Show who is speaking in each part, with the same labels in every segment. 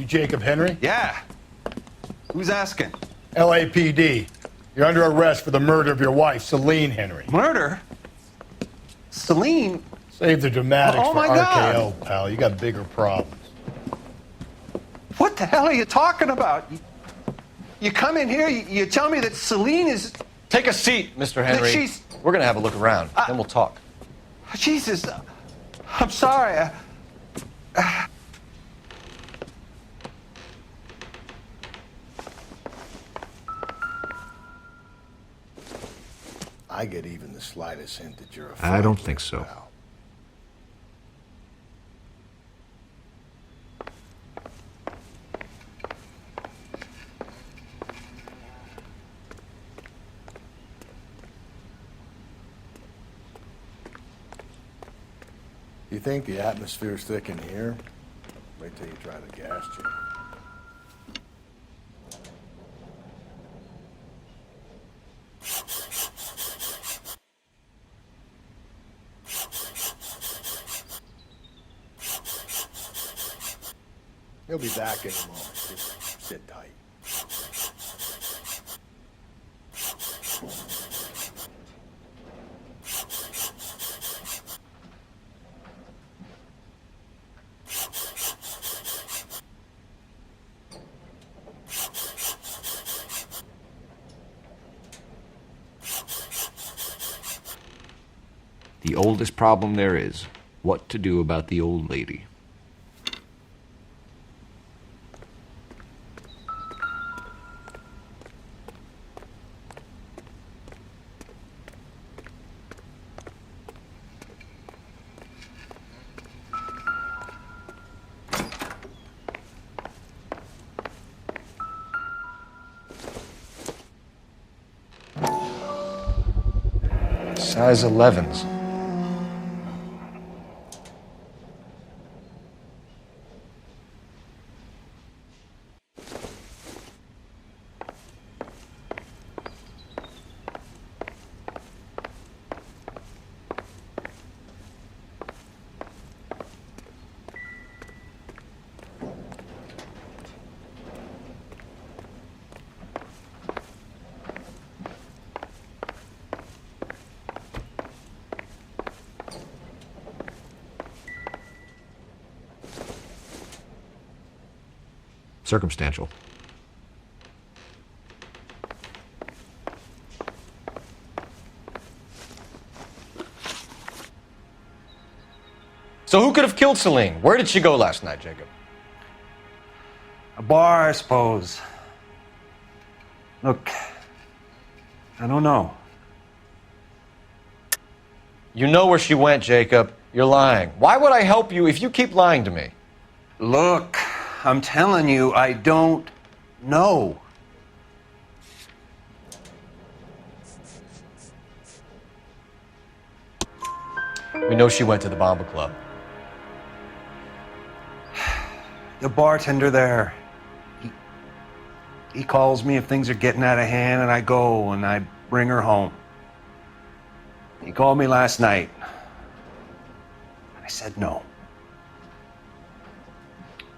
Speaker 1: You Jacob Henry?
Speaker 2: Yeah. Who's asking?
Speaker 1: LAPD. You're under arrest for the murder of your wife, Celine Henry.
Speaker 2: Murder? Celine?
Speaker 1: Save the dramatics
Speaker 2: Oh,
Speaker 1: for
Speaker 2: my
Speaker 1: RKO,
Speaker 2: God.
Speaker 1: pal. You got bigger problems.
Speaker 2: What the hell are you talking about? You come in here, you tell me that Celine is...
Speaker 3: Take a seat, Mr. Henry.
Speaker 2: she's-
Speaker 3: We're going to have a look around, then we'll talk.
Speaker 2: Jesus, I'm sorry.
Speaker 1: I get even the slightest hint that you're a
Speaker 4: I don't think so.
Speaker 1: pal. You think the atmosphere's thick in here? Wait till you try the gas chamber. He'll be back in a moment. Just sit tight.
Speaker 4: The oldest problem there is, what to do about the old lady.
Speaker 3: Size 11s.
Speaker 4: Circumstantial.
Speaker 3: So who could have killed Celine? Where did she go last night, Jacob?
Speaker 2: A bar, I suppose. Look, I don't know.
Speaker 3: You know where she went, Jacob. You're lying. Why would I help you if you keep lying to me?
Speaker 2: Look, I'm telling you, I don't know.
Speaker 3: We know she went to the Bomba Club.
Speaker 2: The bartender there, he calls me if things are getting out of hand, and I go and I bring her home. He called me last night. I said no.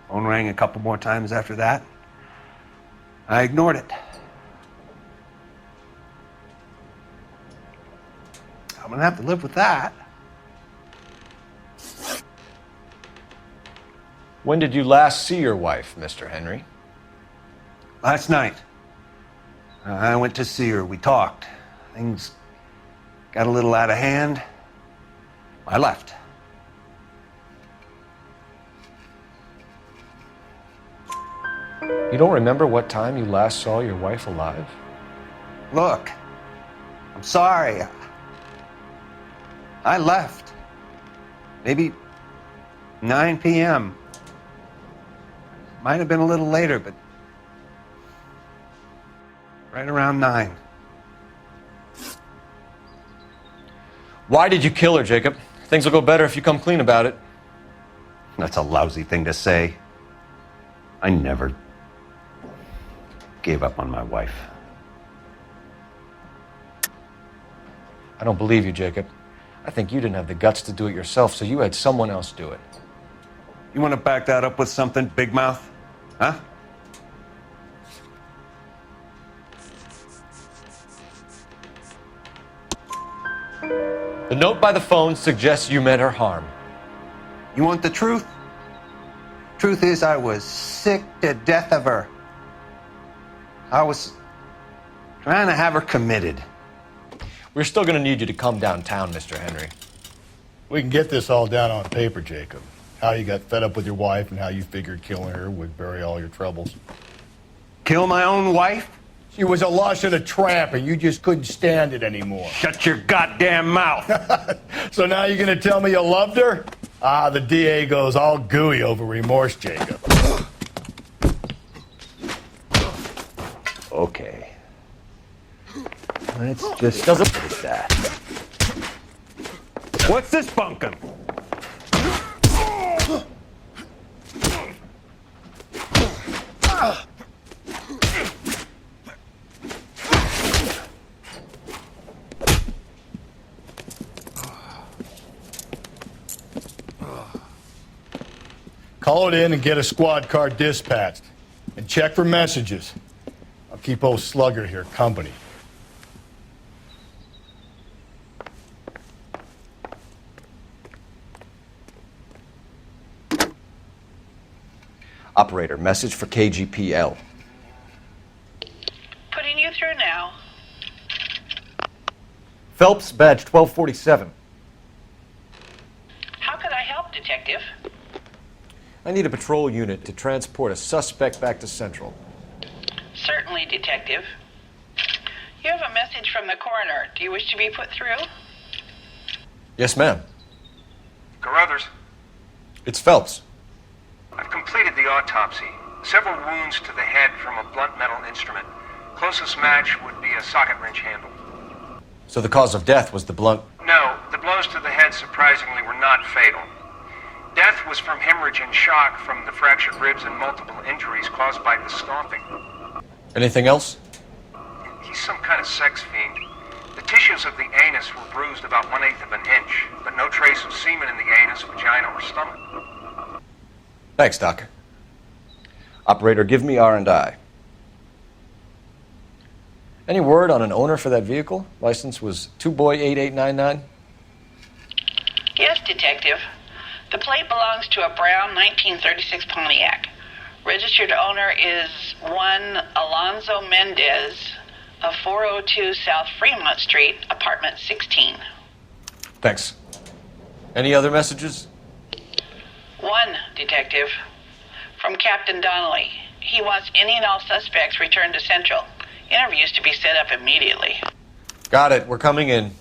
Speaker 2: Phone rang a couple more times after that. I ignored it. I'm gonna have to live with that.
Speaker 3: When did you last see your wife, Mr. Henry?
Speaker 2: Last night. I went to see her. We talked. Things got a little out of hand. I left.
Speaker 3: You don't remember what time you last saw your wife alive?
Speaker 2: Look, I'm sorry. I left. Maybe 9 p.m. Might have been a little later, but right around 9.
Speaker 3: Why did you kill her, Jacob? Things will go better if you come clean about it.
Speaker 2: That's a lousy thing to say. I never gave up on my wife.
Speaker 3: I don't believe you, Jacob. I think you didn't have the guts to do it yourself, so you had someone else do it.
Speaker 2: You want to back that up with something, big mouth? Huh?
Speaker 3: The note by the phone suggests you meant her harm.
Speaker 2: You want the truth? Truth is, I was sick to death of her. I was trying to have her committed.
Speaker 3: We're still going to need you to come downtown, Mr. Henry.
Speaker 1: We can get this all down on paper, Jacob. How you got fed up with your wife and how you figured killing her would bury all your troubles.
Speaker 2: Kill my own wife?
Speaker 1: She was a lush and a tramp, and you just couldn't stand it anymore.
Speaker 2: Shut your goddamn mouth.
Speaker 1: So now you're going to tell me you loved her? Ah, the DA goes all gooey over remorse, Jacob.
Speaker 2: Okay. Let's just look at that. What's this bunkum?
Speaker 1: Call it in and get a squad car dispatched. And check for messages. I'll keep old Slugger here company.
Speaker 3: Operator, message for KGPL.
Speaker 5: Putting you through now.
Speaker 3: Phelps, badge 1247.
Speaker 5: How could I help, Detective?
Speaker 3: I need a patrol unit to transport a suspect back to Central.
Speaker 5: Certainly, Detective. You have a message from the coroner. Do you wish to be put through?
Speaker 3: Yes, ma'am.
Speaker 6: Carruthers,
Speaker 3: It's Phelps.
Speaker 6: I've completed the autopsy. Several wounds to the head from a blunt metal instrument. Closest match would be a socket wrench handle.
Speaker 3: So the cause of death was the blunt.
Speaker 6: No, the blows to the head surprisingly were not fatal. Death was from hemorrhage and shock from the fractured ribs and multiple injuries caused by the stomping.
Speaker 3: Anything else?
Speaker 6: He's some kind of sex fiend. The tissues of the anus were bruised about 1/8 of an inch, but no trace of semen in the anus, vagina, or stomach.
Speaker 3: Thanks, Doc. Operator, give me R&I. Any word on an owner for that vehicle? License was 2boy8899.
Speaker 5: Yes, Detective. The plate belongs to a brown 1936 Pontiac. Registered owner is one Alonzo Mendez of 402 South Fremont Street, apartment 16.
Speaker 3: Thanks. Any other messages?
Speaker 5: One, Detective. From Captain Donnelly. He wants any and all suspects returned to Central. Interviews to be set up immediately.
Speaker 3: Got it. We're coming in.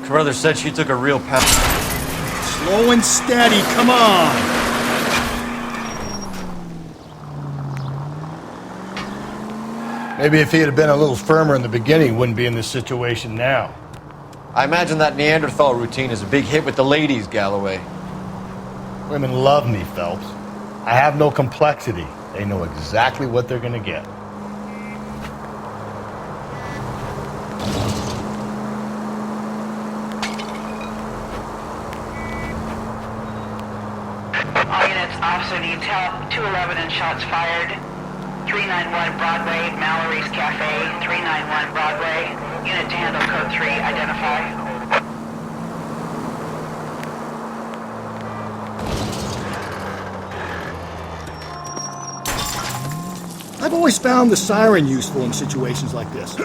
Speaker 3: Carruthers said she took a real path.
Speaker 7: Slow and steady, come on!
Speaker 1: Maybe if he had been a little firmer in the beginning, he wouldn't be in this situation now.
Speaker 3: I imagine that Neanderthal routine is a big hit with the ladies, Galloway.
Speaker 1: Women love me, Phelps. I have no complexity. They know exactly what they're gonna get.
Speaker 5: All units, officer needs help. 211 and shots fired. 391 Broadway, Mallory's Cafe. 391 Broadway. Unit to handle code 3, identify.
Speaker 7: I've always found the siren useful in situations like this.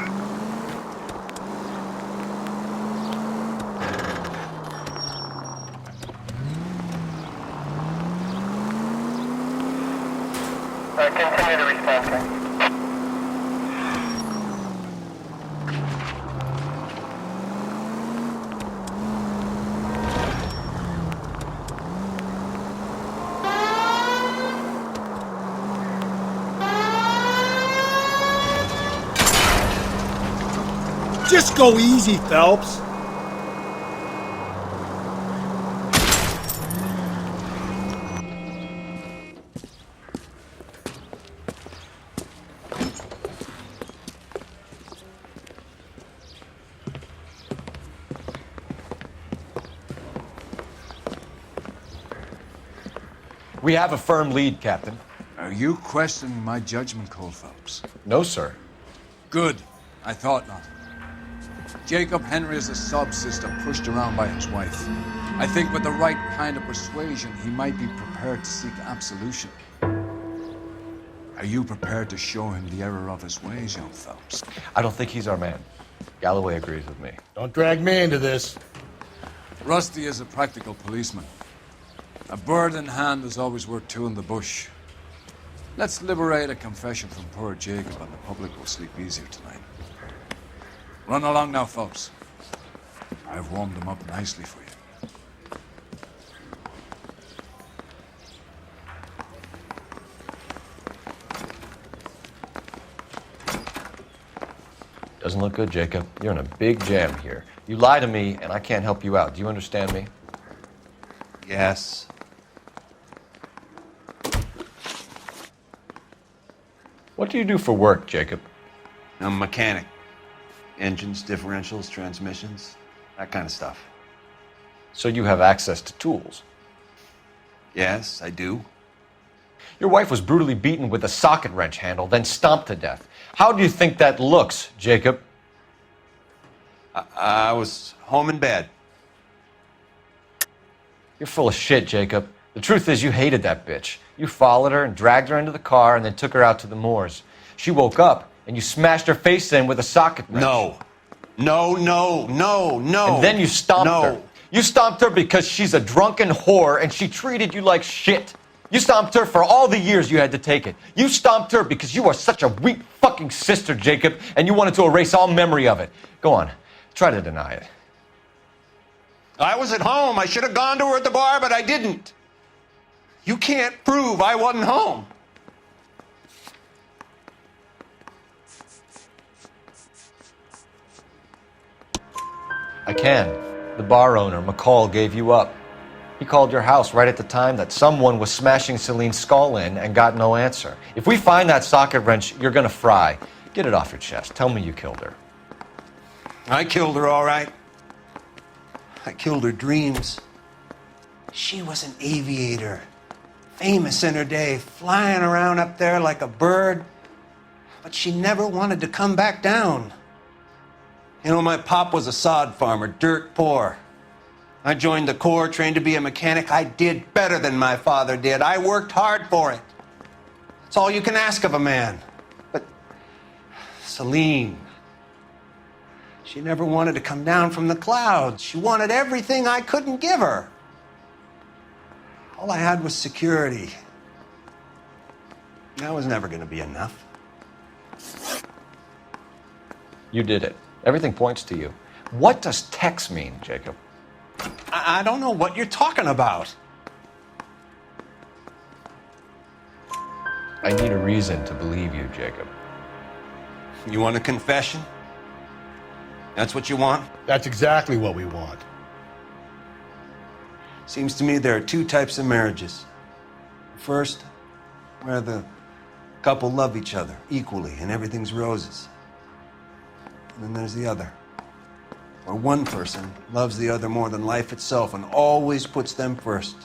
Speaker 6: Continue to respond, sir.
Speaker 7: Just go easy, Phelps.
Speaker 3: We have a firm lead, Captain.
Speaker 8: Are you questioning my judgment call, Phelps?
Speaker 3: No, sir.
Speaker 8: Good. I thought not. Jacob Henry is a sub-sister pushed around by his wife. I think with the right kind of persuasion, he might be prepared to seek absolution. Are you prepared to show him the error of his ways, young Phelps?
Speaker 3: I don't think he's our man. Galloway agrees with me.
Speaker 1: Don't drag me into this.
Speaker 8: Rusty is a practical policeman. A bird in hand is always worth two in the bush. Let's liberate a confession from poor Jacob and the public will sleep easier tonight. Run along now, Phelps. I've warmed them up nicely for you.
Speaker 3: Doesn't look good, Jacob. You're in a big jam here. You lie to me, and I can't help you out. Do you understand me?
Speaker 2: Yes.
Speaker 3: What do you do for work, Jacob?
Speaker 2: I'm a mechanic. Engines, differentials, transmissions, that kind of stuff.
Speaker 3: So you have access to tools.
Speaker 2: Yes, I do.
Speaker 3: Your wife was brutally beaten with a socket wrench handle, then stomped to death. How do you think that looks, Jacob?
Speaker 2: I was home in bed.
Speaker 3: You're full of shit, Jacob. The truth is you hated that bitch. You followed her and dragged her into the car and then took her out to the moors. She woke up and you smashed her face in with a socket wrench.
Speaker 2: No. No.
Speaker 3: And then you stomped her. You stomped her because she's a drunken whore and she treated you like shit. You stomped her for all the years you had to take it. You stomped her because you are such a weak fucking sister, Jacob, and you wanted to erase all memory of it. Go on. Try to deny it.
Speaker 2: I was at home. I should have gone to her at the bar, but I didn't. You can't prove I wasn't home.
Speaker 3: I can. The bar owner, McCall, gave you up. He called your house right at the time that someone was smashing Celine's skull in and got no answer. If we find that socket wrench, you're gonna fry. Get it off your chest. Tell me you killed her.
Speaker 2: I killed her, all right. I killed her dreams. She was an aviator, famous in her day, flying around up there like a bird. But she never wanted to come back down. You know, my pop was a sod farmer, dirt poor. I joined the Corps, trained to be a mechanic. I did better than my father did. I worked hard for it. It's all you can ask of a man. But Celine, she never wanted to come down from the clouds. She wanted everything I couldn't give her. All I had was security. That was never going to be enough.
Speaker 3: You did it. Everything points to you. What does Tex mean, Jacob?
Speaker 2: I don't know what you're talking about.
Speaker 3: I need a reason to believe you, Jacob.
Speaker 2: You want a confession? That's what you want?
Speaker 1: That's exactly what we want.
Speaker 2: Seems to me there are two types of marriages. First, where the couple love each other equally and everything's roses. And then there's the other, where one person loves the other more than life itself and always puts them first.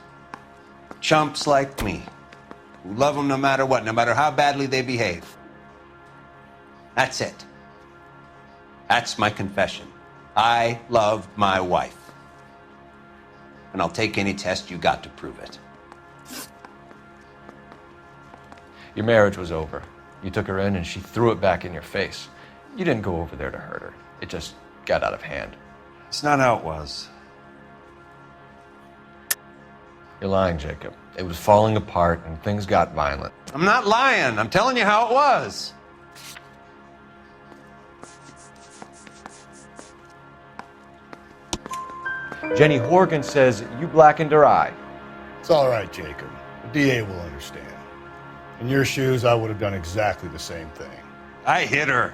Speaker 2: Chumps like me, who love them no matter what, no matter how badly they behave. That's it. That's my confession. I loved my wife. And I'll take any test you got to prove it.
Speaker 3: Your marriage was over. You took her in and she threw it back in your face. You didn't go over there to hurt her. It just got out of hand.
Speaker 2: It's not how it was.
Speaker 3: You're lying, Jacob. It was falling apart and things got violent.
Speaker 2: I'm not lying. I'm telling you how it was.
Speaker 3: Jenny Horgan says you blackened her eye.
Speaker 1: It's all right, Jacob. The DA will understand. In your shoes, I would have done exactly the same thing.
Speaker 2: I hit her.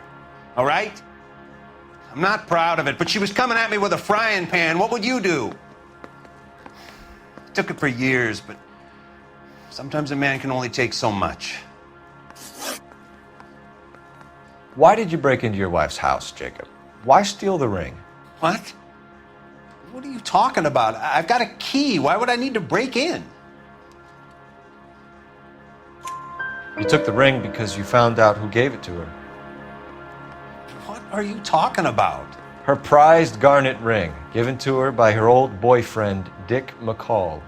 Speaker 2: All right? I'm not proud of it, but she was coming at me with a frying pan. What would you do? Took it for years, but sometimes a man can only take so much.
Speaker 3: Why did you break into your wife's house, Jacob? Why steal the ring?
Speaker 2: What? What are you talking about? I've got a key. Why would I need to break in?
Speaker 3: You took the ring because you found out who gave it to her.
Speaker 2: What are you talking about?
Speaker 3: Her prized garnet ring, given to her by her old boyfriend, Dick McCall.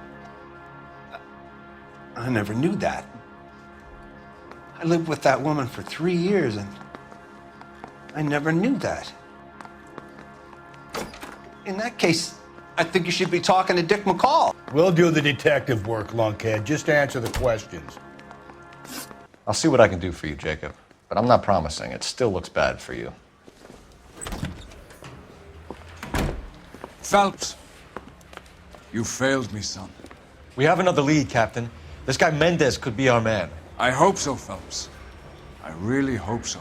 Speaker 2: I never knew that. I lived with that woman for 3 years, and I never knew that. In that case, I think you should be talking to Dick McCall.
Speaker 1: We'll do the detective work, lunkhead. Just answer the questions.
Speaker 3: I'll see what I can do for you, Jacob. But I'm not promising. It still looks bad for you.
Speaker 8: Phelps, you failed me, son.
Speaker 3: We have another lead, Captain. This guy Mendez could be our man.
Speaker 8: I hope so, Phelps. I really hope so.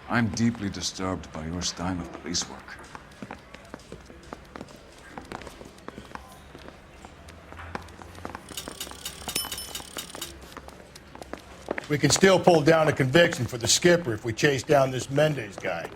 Speaker 8: I'm deeply disturbed by your style of police work.
Speaker 1: We can still pull down a conviction for the skipper if we chase down this Mendez guy.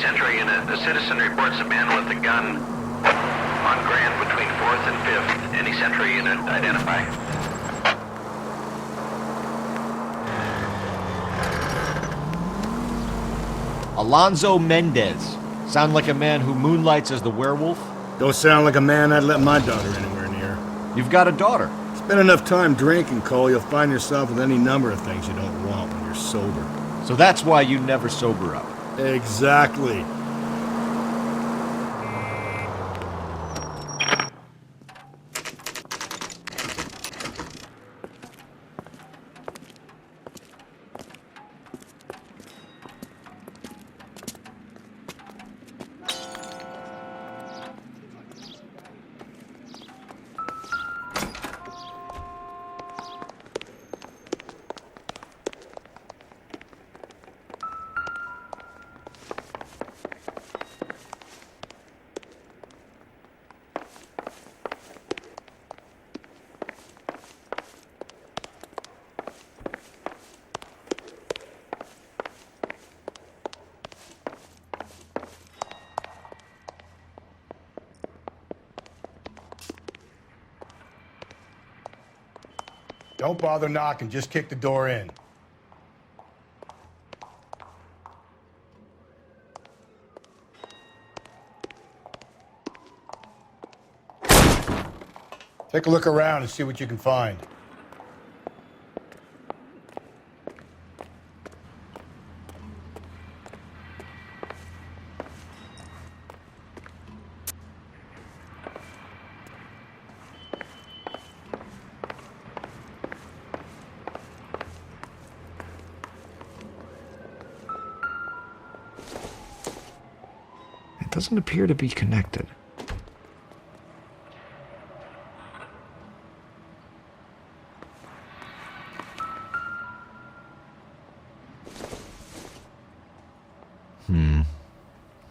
Speaker 9: Century unit. The citizen reports a man with a gun on Grand between 4th and 5th. Any Century unit identify.
Speaker 4: Alonzo Mendez. Sound like a man who moonlights as the werewolf?
Speaker 7: Don't sound like a man I'd let my daughter anywhere near.
Speaker 4: You've got a daughter.
Speaker 7: Spend enough time drinking, Cole, you'll find yourself with any number of things you don't want when you're sober.
Speaker 4: So that's why you never sober up.
Speaker 7: Exactly.
Speaker 1: Don't bother knocking, just kick the door in. Take a look around and see what you can find.
Speaker 4: It doesn't appear to be connected.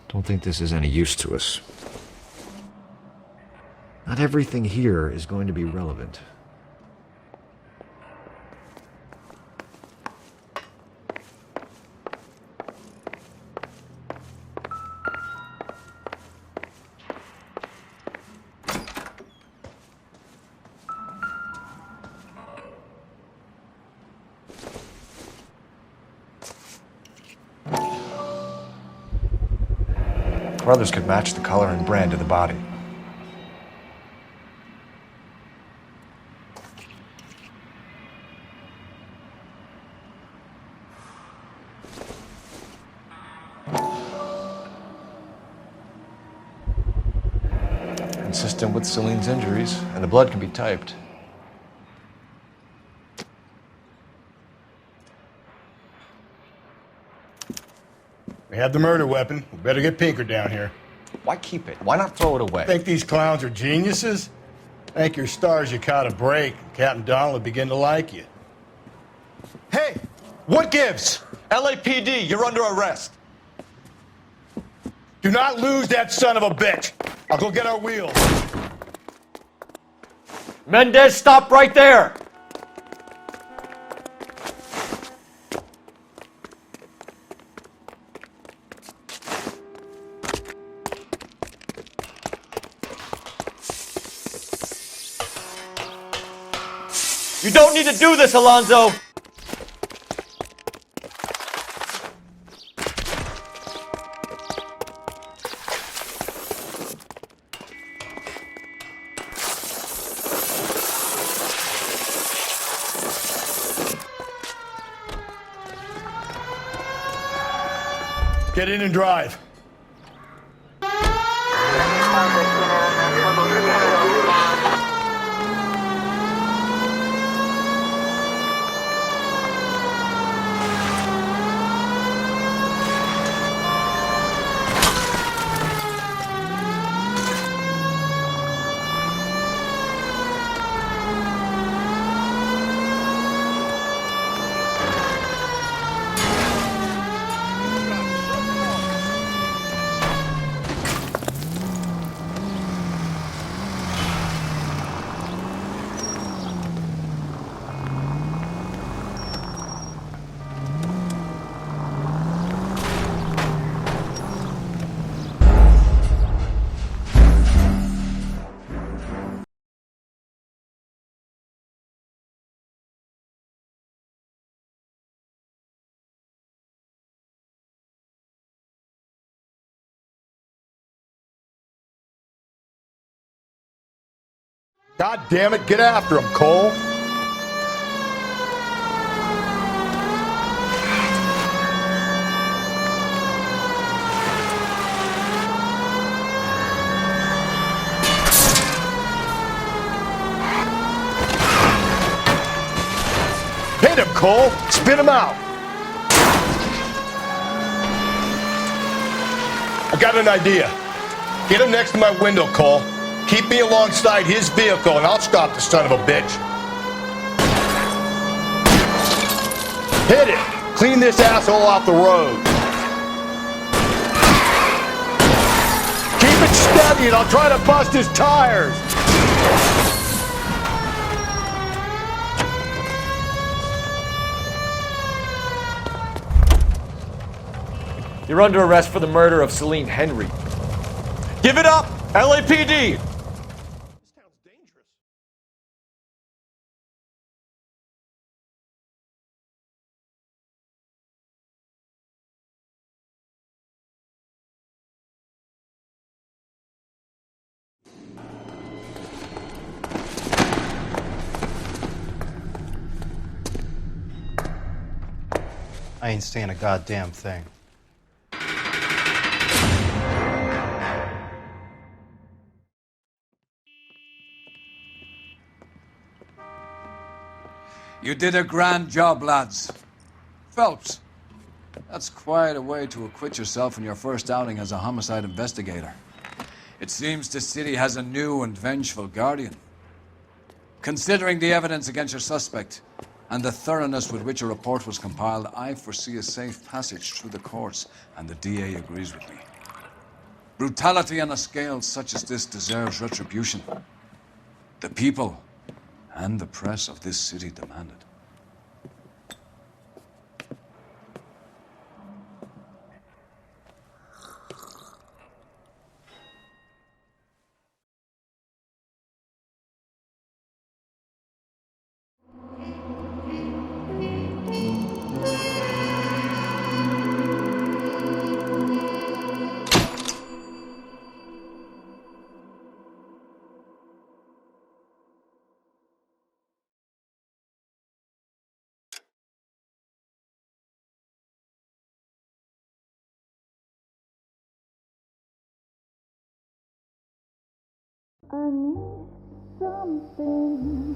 Speaker 4: Don't think this is any use to us. Not everything here is going to be relevant.
Speaker 3: brothers could match the color and brand of the body. Consistent with Celine's injuries, and the blood can be typed.
Speaker 1: We have the murder weapon. We better get Pinker down here.
Speaker 3: Why keep it? Why not throw it away?
Speaker 1: Think these clowns are geniuses? Thank your stars you caught a break. Captain Donald will begin to like you.
Speaker 3: Hey, what gives? LAPD, you're under arrest.
Speaker 1: Do not lose that son of a bitch. I'll go get our wheels.
Speaker 3: Mendez, stop right there! You don't need to do this, Alonzo!
Speaker 1: Get in and drive. God damn it, get after him, Cole. Hit him, Cole. Spit him out. I got an idea. Get him next to my window, Cole. Keep me alongside his vehicle, and I'll stop the son of a bitch. Hit it! Clean this asshole off the road. Keep it steady, and I'll try to bust his tires.
Speaker 3: You're under arrest for the murder of Celine Henry. Give it up, LAPD!
Speaker 10: I ain't saying a goddamn thing.
Speaker 8: You did a grand job, lads. Phelps, that's quite a way to acquit yourself in your first outing as a homicide investigator. It seems the city has a new and vengeful guardian. Considering the evidence against your suspect and the thoroughness with which a report was compiled, I foresee a safe passage through the courts, and the DA agrees with me. Brutality on a scale such as this deserves retribution. The people and the press of this city demand it.
Speaker 11: I need something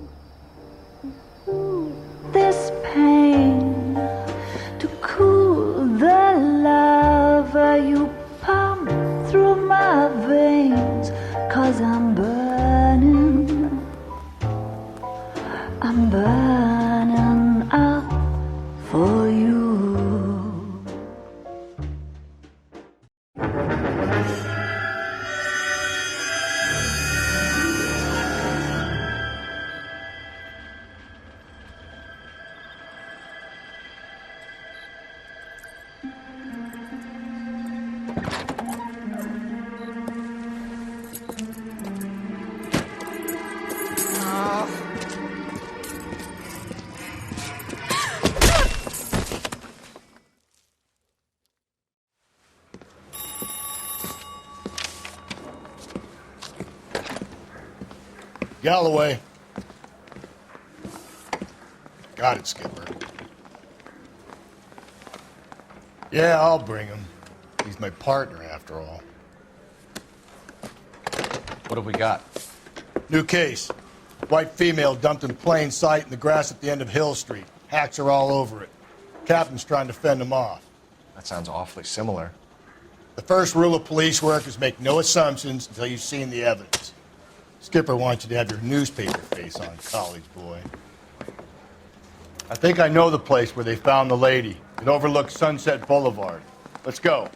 Speaker 11: to soothe this pain, to cool the lava you pump through my veins, 'cause I'm burning out for you.
Speaker 1: Galloway. Got it, Skipper. Yeah, I'll bring him. He's my partner, after all.
Speaker 3: What have we got?
Speaker 1: New case. White female dumped in plain sight in the grass at the end of Hill Street. Hacks are all over it. Captain's trying to fend them off.
Speaker 3: That sounds awfully similar.
Speaker 1: The first rule of police work is make no assumptions until you've seen the evidence. Skipper wants you to have your newspaper face on, college boy. I think I know the place where they found the lady. It overlooks Sunset Boulevard. Let's go.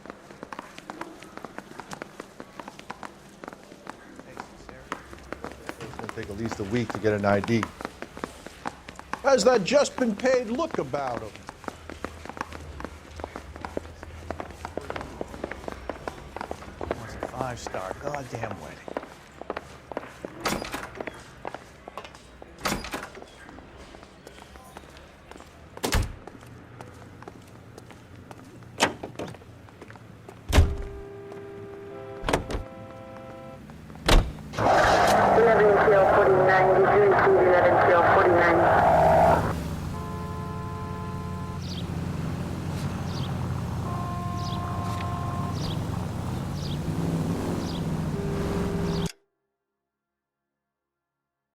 Speaker 12: It's going to take at least a week to get an ID. How's that just been paid look about him?
Speaker 10: It was a 5-star goddamn wedding.